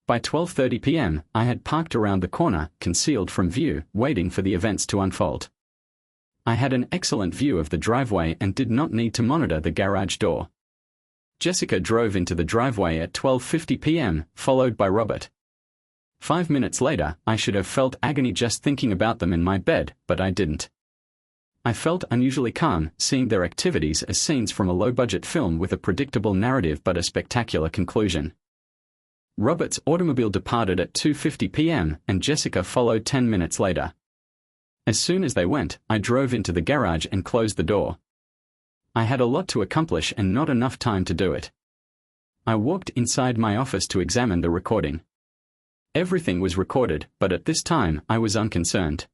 By 12:30 p.m., I had parked around the corner, concealed from view, waiting for the events to unfold. I had an excellent view of the driveway and did not need to monitor the garage door. Jessica drove into the driveway at 12:50 p.m., followed by Robert. 5 minutes later, I should have felt agony just thinking about them in my bed, but I didn't. I felt unusually calm, seeing their activities as scenes from a low-budget film with a predictable narrative but a spectacular conclusion. Robert's automobile departed at 2:50 p.m., and Jessica followed 10 minutes later. As soon as they went, I drove into the garage and closed the door. I had a lot to accomplish and not enough time to do it. I walked inside my office to examine the recording. Everything was recorded, but at this time, I was unconcerned.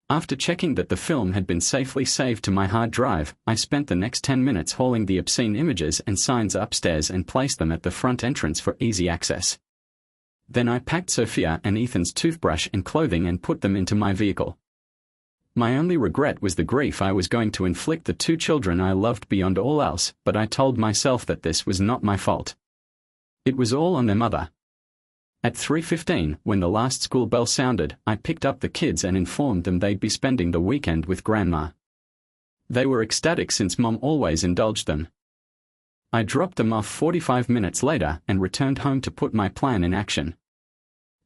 After checking that the film had been safely saved to my hard drive, I spent the next 10 minutes hauling the obscene images and signs upstairs and placed them at the front entrance for easy access. Then I packed Sophia and Ethan's toothbrush and clothing and put them into my vehicle. My only regret was the grief I was going to inflict the two children I loved beyond all else, but I told myself that this was not my fault. It was all on their mother. At 3:15, when the last school bell sounded, I picked up the kids and informed them they'd be spending the weekend with Grandma. They were ecstatic since Mom always indulged them. I dropped them off 45 minutes later and returned home to put my plan in action.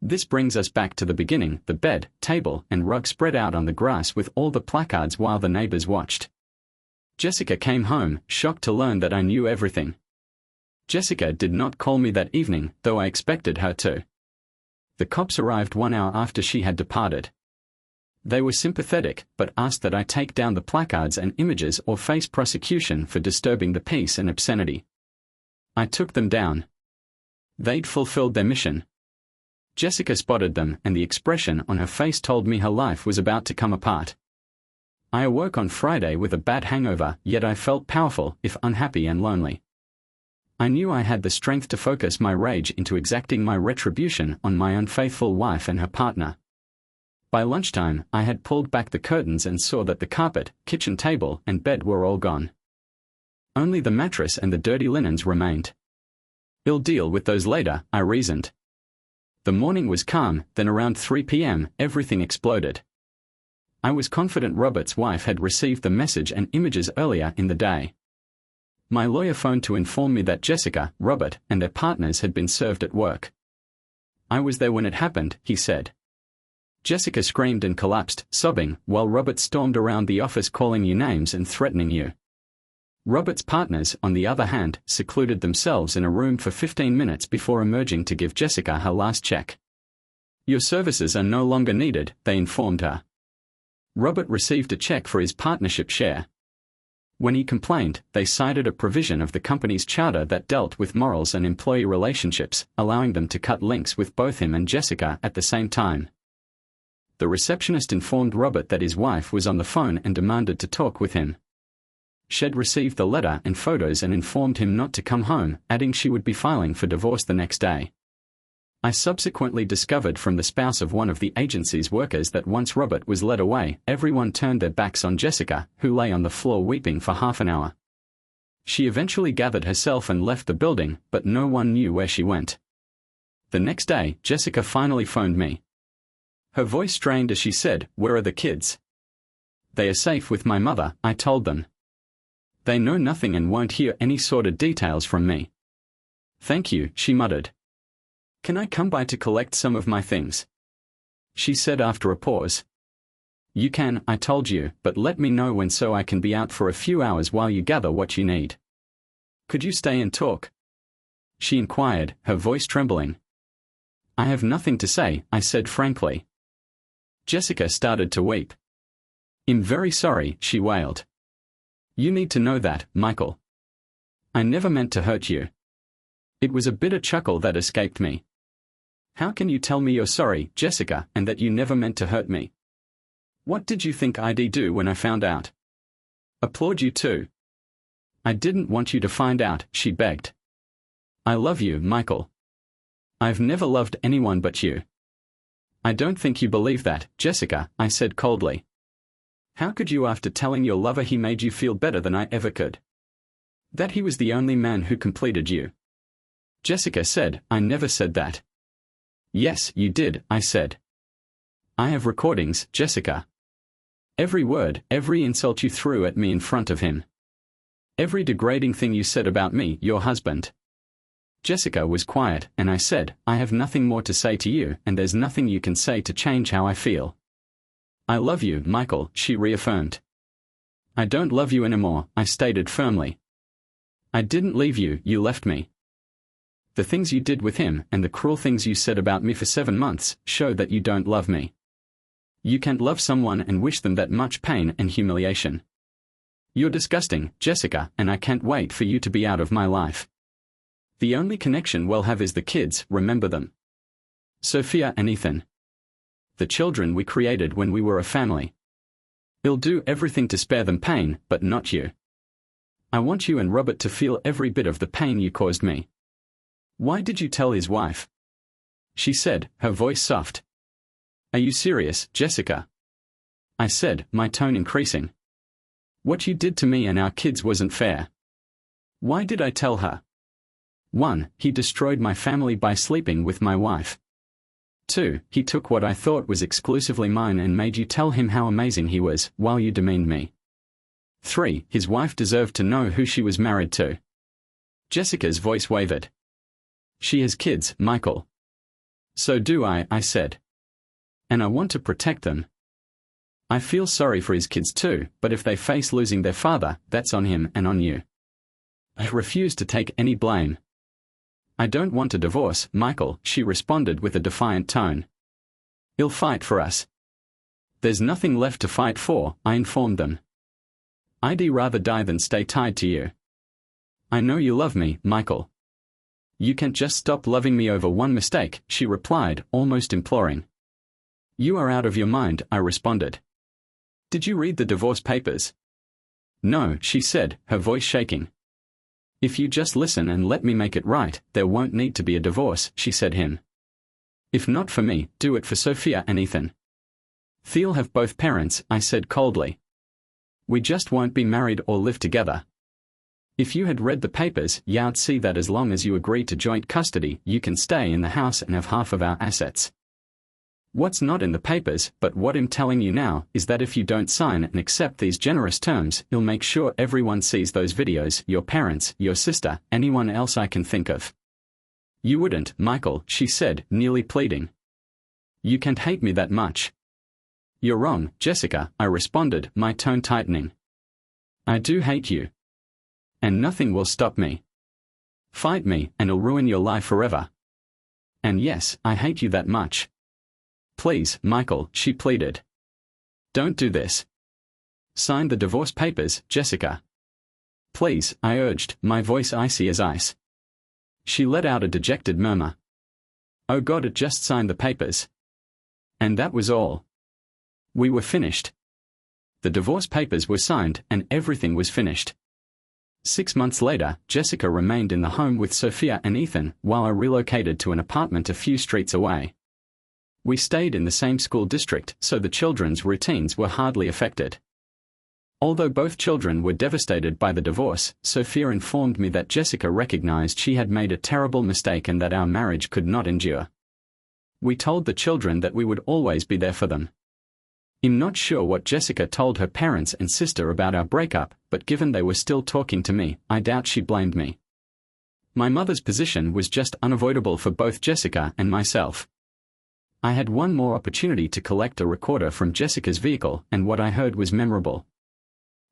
This brings us back to the beginning, the bed, table, and rug spread out on the grass with all the placards while the neighbors watched. Jessica came home, shocked to learn that I knew everything. Jessica did not call me that evening, though I expected her to. The cops arrived 1 hour after she had departed. They were sympathetic, but asked that I take down the placards and images or face prosecution for disturbing the peace and obscenity. I took them down. They'd fulfilled their mission. Jessica spotted them, and the expression on her face told me her life was about to come apart. I awoke on Friday with a bad hangover, yet I felt powerful, if unhappy and lonely. I knew I had the strength to focus my rage into exacting my retribution on my unfaithful wife and her partner. By lunchtime, I had pulled back the curtains and saw that the carpet, kitchen table, and bed were all gone. Only the mattress and the dirty linens remained. I'll deal with those later, I reasoned. The morning was calm, then around 3 p.m., everything exploded. I was confident Robert's wife had received the message and images earlier in the day. My lawyer phoned to inform me that Jessica, Robert, and their partners had been served at work. I was there when it happened, he said. Jessica screamed and collapsed, sobbing, while Robert stormed around the office calling you names and threatening you. Robert's partners, on the other hand, secluded themselves in a room for 15 minutes before emerging to give Jessica her last check. Your services are no longer needed, they informed her. Robert received a check for his partnership share. When he complained, they cited a provision of the company's charter that dealt with morals and employee relationships, allowing them to cut links with both him and Jessica at the same time. The receptionist informed Robert that his wife was on the phone and demanded to talk with him. She'd received the letter and photos and informed him not to come home, adding she would be filing for divorce the next day. I subsequently discovered from the spouse of one of the agency's workers that once Robert was led away, everyone turned their backs on Jessica, who lay on the floor weeping for half an hour. She eventually gathered herself and left the building, but no one knew where she went. The next day, Jessica finally phoned me. Her voice strained as she said, "Where are the kids?" "They are safe with my mother," I told them. "They know nothing and won't hear any sordid details from me." "Thank you," she muttered. "Can I come by to collect some of my things?" she said after a pause. "You can," I told you, "but let me know when so I can be out for a few hours while you gather what you need." "Could you stay and talk?" she inquired, her voice trembling. "I have nothing to say," I said frankly. Jessica started to weep. "I'm very sorry," she wailed. "You need to know that, Michael. I never meant to hurt you." It was a bitter chuckle that escaped me. "How can you tell me you're sorry, Jessica, and that you never meant to hurt me? What did you think I'd do when I found out?" "Applaud you too." "I didn't want you to find out," she begged. "I love you, Michael. I've never loved anyone but you." "I don't think you believe that, Jessica," I said coldly. "How could you after telling your lover he made you feel better than I ever could? That he was the only man who completed you?" Jessica said, "I never said that." "Yes, you did," I said. "I have recordings, Jessica. Every word, every insult you threw at me in front of him. Every degrading thing you said about me, your husband." Jessica was quiet, and I said, "I have nothing more to say to you, and there's nothing you can say to change how I feel." "I love you, Michael," she reaffirmed. "I don't love you anymore," I stated firmly. "I didn't leave you, you left me. The things you did with him, and the cruel things you said about me for 7 months, show that you don't love me. You can't love someone and wish them that much pain and humiliation. You're disgusting, Jessica, and I can't wait for you to be out of my life. The only connection we'll have is the kids, remember them. Sophia and Ethan. The children we created when we were a family. I'll do everything to spare them pain, but not you. I want you and Robert to feel every bit of the pain you caused me. Why did you tell his wife? She said, her voice soft. Are you serious, Jessica? I said, my tone increasing. What you did to me and our kids wasn't fair. Why did I tell her? 1. He destroyed my family by sleeping with my wife. 2. He took what I thought was exclusively mine and made you tell him how amazing he was, while you demeaned me. 3. His wife deserved to know who she was married to. Jessica's voice wavered. She has kids, Michael. So do I said. And I want to protect them. I feel sorry for his kids too, but if they face losing their father, that's on him and on you. I refuse to take any blame. I don't want a divorce, Michael, she responded with a defiant tone. He'll fight for us. There's nothing left to fight for, I informed them. I'd rather die than stay tied to you. I know you love me, Michael. You can't just stop loving me over one mistake, she replied, almost imploring. You are out of your mind, I responded. Did you read the divorce papers? No, she said, her voice shaking. If you just listen and let me make it right, there won't need to be a divorce, she said him. If not for me, do it for Sophia and Ethan. They'll have both parents, I said coldly. We just won't be married or live together. If you had read the papers, you'd see that as long as you agree to joint custody, you can stay in the house and have half of our assets. What's not in the papers, but what I'm telling you now, is that if you don't sign and accept these generous terms, you'll make sure everyone sees those videos, your parents, your sister, anyone else I can think of. You wouldn't, Michael, she said, nearly pleading. You can't hate me that much. You're wrong, Jessica, I responded, my tone tightening. I do hate you. And nothing will stop me. Fight me, and it'll ruin your life forever. And yes, I hate you that much. Please, Michael, she pleaded. Don't do this. Sign the divorce papers, Jessica. Please, I urged, my voice icy as ice. She let out a dejected murmur. Oh God, it just signed the papers. And that was all. We were finished. The divorce papers were signed, and everything was finished. 6 months later, Jessica remained in the home with Sophia and Ethan, while I relocated to an apartment a few streets away. We stayed in the same school district, so the children's routines were hardly affected. Although both children were devastated by the divorce, Sophia informed me that Jessica recognized she had made a terrible mistake and that our marriage could not endure. We told the children that we would always be there for them. I'm not sure what Jessica told her parents and sister about our breakup, but given they were still talking to me, I doubt she blamed me. My mother's position was just unavoidable for both Jessica and myself. I had one more opportunity to collect a recorder from Jessica's vehicle, and what I heard was memorable.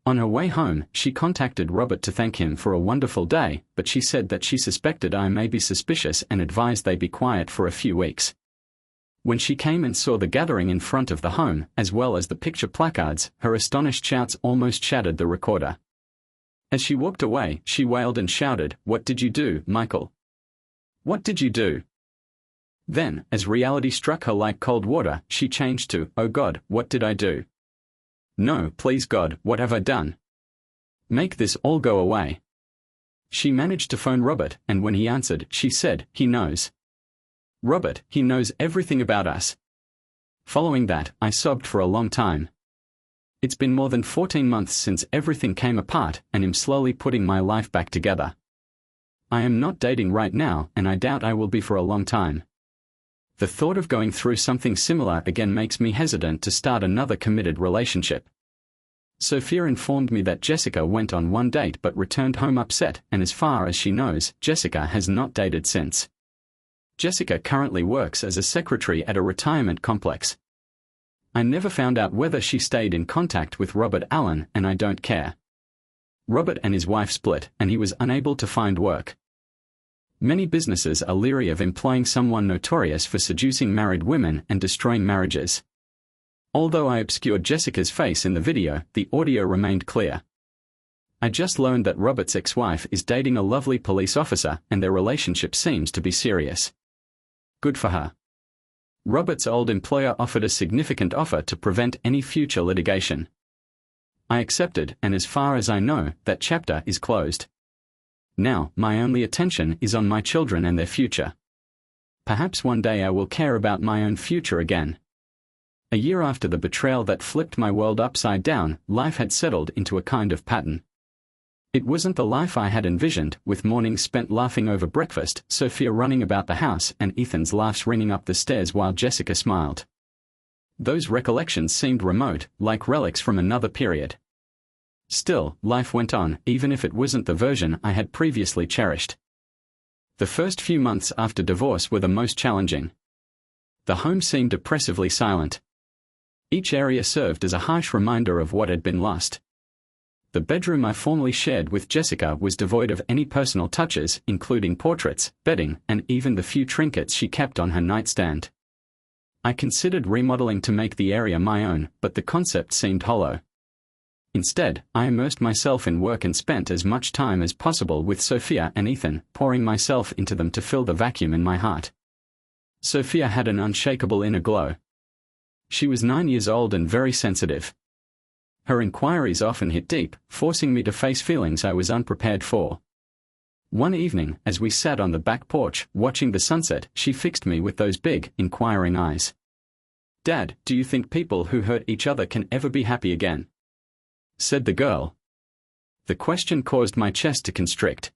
On her way home, she contacted Robert to thank him for a wonderful day, but she said that she suspected I may be suspicious and advised they be quiet for a few weeks. When she came and saw the gathering in front of the home, as well as the picture placards, her astonished shouts almost shattered the recorder. As she walked away, she wailed and shouted, "What did you do, Michael? What did you do?" Then, as reality struck her like cold water, she changed to, "Oh God, what did I do? No, please God, what have I done? Make this all go away." She managed to phone Robert, and when he answered, she said, "He knows. Robert, he knows everything about us." Following that, I sobbed for a long time. It's been more than 14 months since everything came apart, and I'm slowly putting my life back together. I am not dating right now, and I doubt I will be for a long time. The thought of going through something similar again makes me hesitant to start another committed relationship. Sophia informed me that Jessica went on one date but returned home upset, and as far as she knows, Jessica has not dated since. Jessica currently works as a secretary at a retirement complex. I never found out whether she stayed in contact with Robert Allen, and I don't care. Robert and his wife split, and he was unable to find work. Many businesses are leery of employing someone notorious for seducing married women and destroying marriages. Although I obscured Jessica's face in the video, the audio remained clear. I just learned that Robert's ex-wife is dating a lovely police officer and their relationship seems to be serious. Good for her. Robert's old employer offered a significant offer to prevent any future litigation. I accepted, and as far as I know, that chapter is closed. Now, my only attention is on my children and their future. Perhaps one day I will care about my own future again. A year after the betrayal that flipped my world upside down, life had settled into a kind of pattern. It wasn't the life I had envisioned, with mornings spent laughing over breakfast, Sophia running about the house, and Ethan's laughs ringing up the stairs while Jessica smiled. Those recollections seemed remote, like relics from another period. Still, life went on, even if it wasn't the version I had previously cherished. The first few months after divorce were the most challenging. The home seemed oppressively silent. Each area served as a harsh reminder of what had been lost. The bedroom I formerly shared with Jessica was devoid of any personal touches, including portraits, bedding, and even the few trinkets she kept on her nightstand. I considered remodeling to make the area my own, but the concept seemed hollow. Instead, I immersed myself in work and spent as much time as possible with Sophia and Ethan, pouring myself into them to fill the vacuum in my heart. Sophia had an unshakable inner glow. She was 9 years old and very sensitive. Her inquiries often hit deep, forcing me to face feelings I was unprepared for. One evening, as we sat on the back porch, watching the sunset, she fixed me with those big, inquiring eyes. "Dad, do you think people who hurt each other can ever be happy again?" said the girl. The question caused my chest to constrict.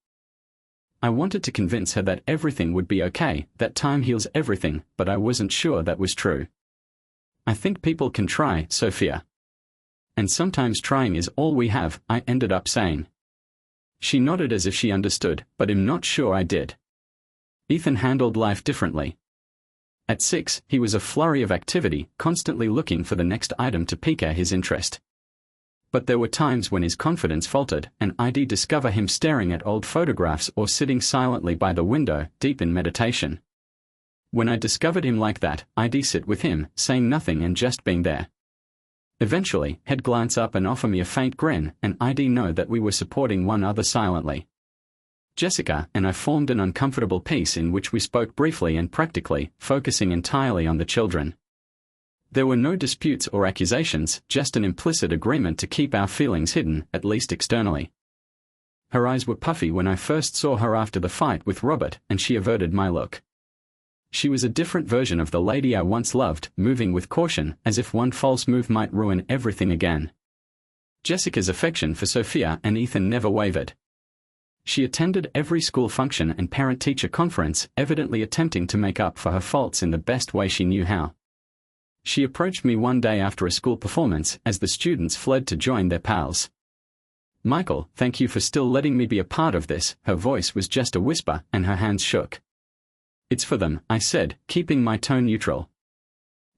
I wanted to convince her that everything would be okay, that time heals everything, but I wasn't sure that was true. "I think people can try, Sophia. And sometimes trying is all we have," I ended up saying. She nodded as if she understood, but I'm not sure I did. Ethan handled life differently. At 6, he was a flurry of activity, constantly looking for the next item to pique his interest. But there were times when his confidence faltered, and I'd discover him staring at old photographs or sitting silently by the window, deep in meditation. When I discovered him like that, I'd sit with him, saying nothing and just being there. Eventually, he'd glance up and offer me a faint grin, and I'd know that we were supporting one another silently. Jessica and I formed an uncomfortable peace in which we spoke briefly and practically, focusing entirely on the children. There were no disputes or accusations, just an implicit agreement to keep our feelings hidden, at least externally. Her eyes were puffy when I first saw her after the fight with Robert, and she averted my look. She was a different version of the lady I once loved, moving with caution, as if one false move might ruin everything again. Jessica's affection for Sophia and Ethan never wavered. She attended every school function and parent-teacher conference, evidently attempting to make up for her faults in the best way she knew how. She approached me one day after a school performance, as the students fled to join their pals. "Michael, thank you for still letting me be a part of this." Her voice was just a whisper, and her hands shook. "It's for them," I said, keeping my tone neutral.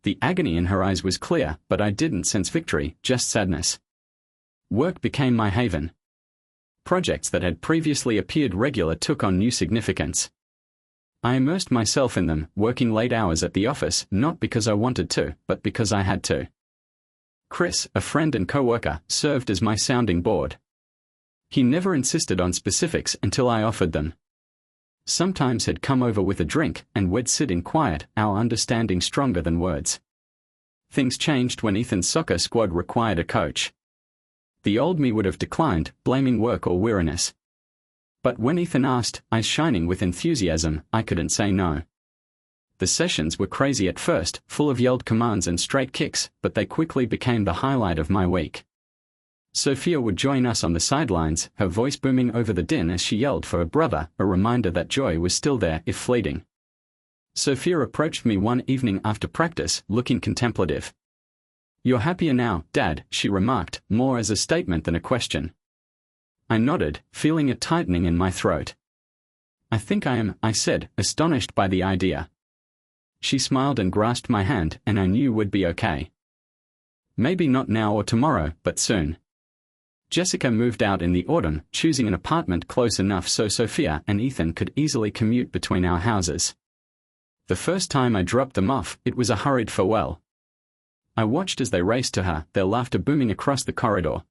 The agony in her eyes was clear, but I didn't sense victory, just sadness. Work became my haven. Projects that had previously appeared regular took on new significance. I immersed myself in them, working late hours at the office, not because I wanted to, but because I had to. Chris, a friend and co-worker, served as my sounding board. He never insisted on specifics until I offered them. Sometimes he'd come over with a drink, and we'd sit in quiet, our understanding stronger than words. Things changed when Ethan's soccer squad required a coach. The old me would have declined, blaming work or weariness. But when Ethan asked, eyes shining with enthusiasm, I couldn't say no. The sessions were crazy at first, full of yelled commands and straight kicks, but they quickly became the highlight of my week. Sophia would join us on the sidelines, her voice booming over the din as she yelled for her brother, a reminder that joy was still there, if fleeting. Sophia approached me one evening after practice, looking contemplative. "You're happier now, Dad," she remarked, more as a statement than a question. I nodded, feeling a tightening in my throat. "I think I am," I said, astonished by the idea. She smiled and grasped my hand, and I knew we'd be okay. Maybe not now or tomorrow, but soon. Jessica moved out in the autumn, choosing an apartment close enough so Sophia and Ethan could easily commute between our houses. The first time I dropped them off, it was a hurried farewell. I watched as they raced to her, their laughter booming across the corridor.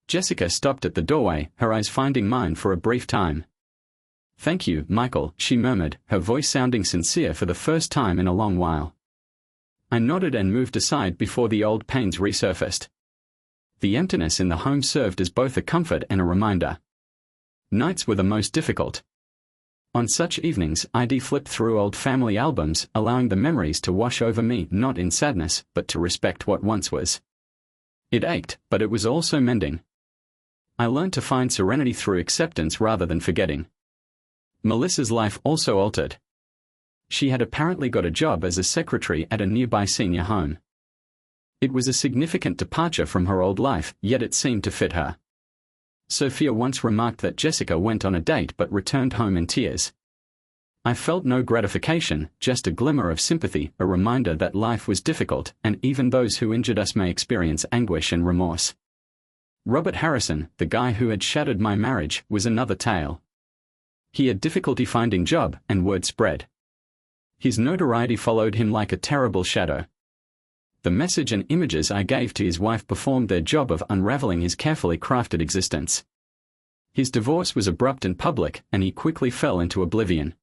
Jessica stopped at the doorway, her eyes finding mine for a brief time. "Thank you, Michael," she murmured, her voice sounding sincere for the first time in a long while. I nodded and moved aside before the old pains resurfaced. The emptiness in the home served as both a comfort and a reminder. Nights were the most difficult. On such evenings, I'd flip through old family albums, allowing the memories to wash over me, not in sadness, but to respect what once was. It ached, but it was also mending. I learned to find serenity through acceptance rather than forgetting. Melissa's life also altered. She had apparently got a job as a secretary at a nearby senior home. It was a significant departure from her old life, yet it seemed to fit her. Sophia once remarked that Jessica went on a date but returned home in tears. I felt no gratification, just a glimmer of sympathy, a reminder that life was difficult, and even those who injured us may experience anguish and remorse. Robert Harrison, the guy who had shattered my marriage, was another tale. He had difficulty finding job, and word spread. His notoriety followed him like a terrible shadow. The message and images I gave to his wife performed their job of unraveling his carefully crafted existence. His divorce was abrupt and public, and he quickly fell into oblivion.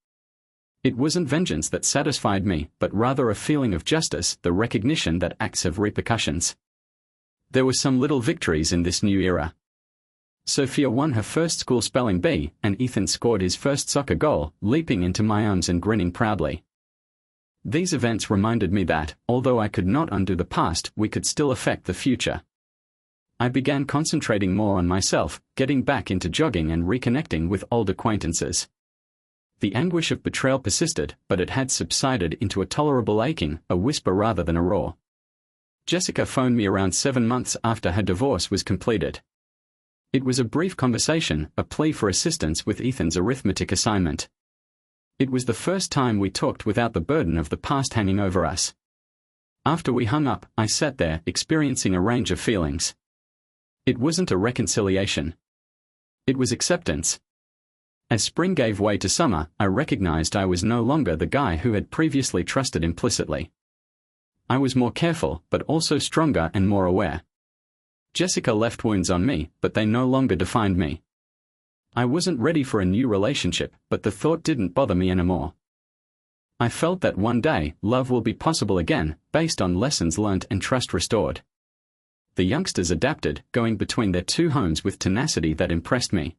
It wasn't vengeance that satisfied me, but rather a feeling of justice, the recognition that acts have repercussions. There were some little victories in this new era. Sophia won her first school spelling bee, and Ethan scored his first soccer goal, leaping into my arms and grinning proudly. These events reminded me that, although I could not undo the past, we could still affect the future. I began concentrating more on myself, getting back into jogging and reconnecting with old acquaintances. The anguish of betrayal persisted, but it had subsided into a tolerable aching, a whisper rather than a roar. Jessica phoned me around 7 months after her divorce was completed. It was a brief conversation, a plea for assistance with Ethan's arithmetic assignment. It was the first time we talked without the burden of the past hanging over us. After we hung up, I sat there, experiencing a range of feelings. It wasn't a reconciliation. It was acceptance. As spring gave way to summer, I recognized I was no longer the guy who had previously trusted implicitly. I was more careful, but also stronger and more aware. Jessica left wounds on me, but they no longer defined me. I wasn't ready for a new relationship, but the thought didn't bother me anymore. I felt that one day, love will be possible again, based on lessons learned and trust restored. The youngsters adapted, going between their two homes with tenacity that impressed me.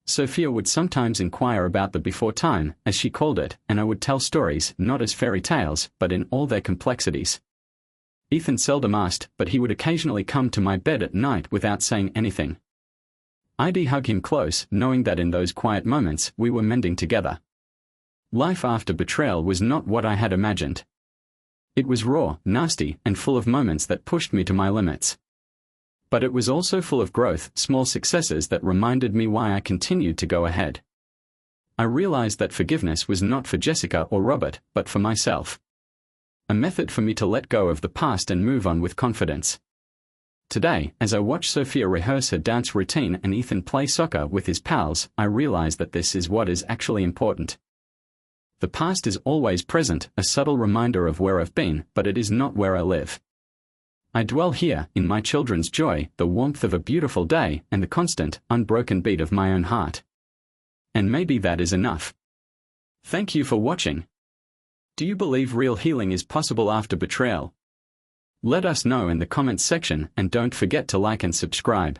Sophia would sometimes inquire about the before time, as she called it, and I would tell stories, not as fairy tales, but in all their complexities. Ethan seldom asked, but he would occasionally come to my bed at night without saying anything. I'd hug him close, knowing that in those quiet moments, we were mending together. Life after betrayal was not what I had imagined. It was raw, nasty, and full of moments that pushed me to my limits. But it was also full of growth, small successes that reminded me why I continued to go ahead. I realized that forgiveness was not for Jessica or Robert, but for myself. A method for me to let go of the past and move on with confidence. Today, as I watch Sophia rehearse her dance routine and Ethan play soccer with his pals, I realize that this is what is actually important. The past is always present, a subtle reminder of where I've been, but it is not where I live. I dwell here, in my children's joy, the warmth of a beautiful day, and the constant, unbroken beat of my own heart. And maybe that is enough. Thank you for watching. Do you believe real healing is possible after betrayal? Let us know in the comments section, and don't forget to like and subscribe.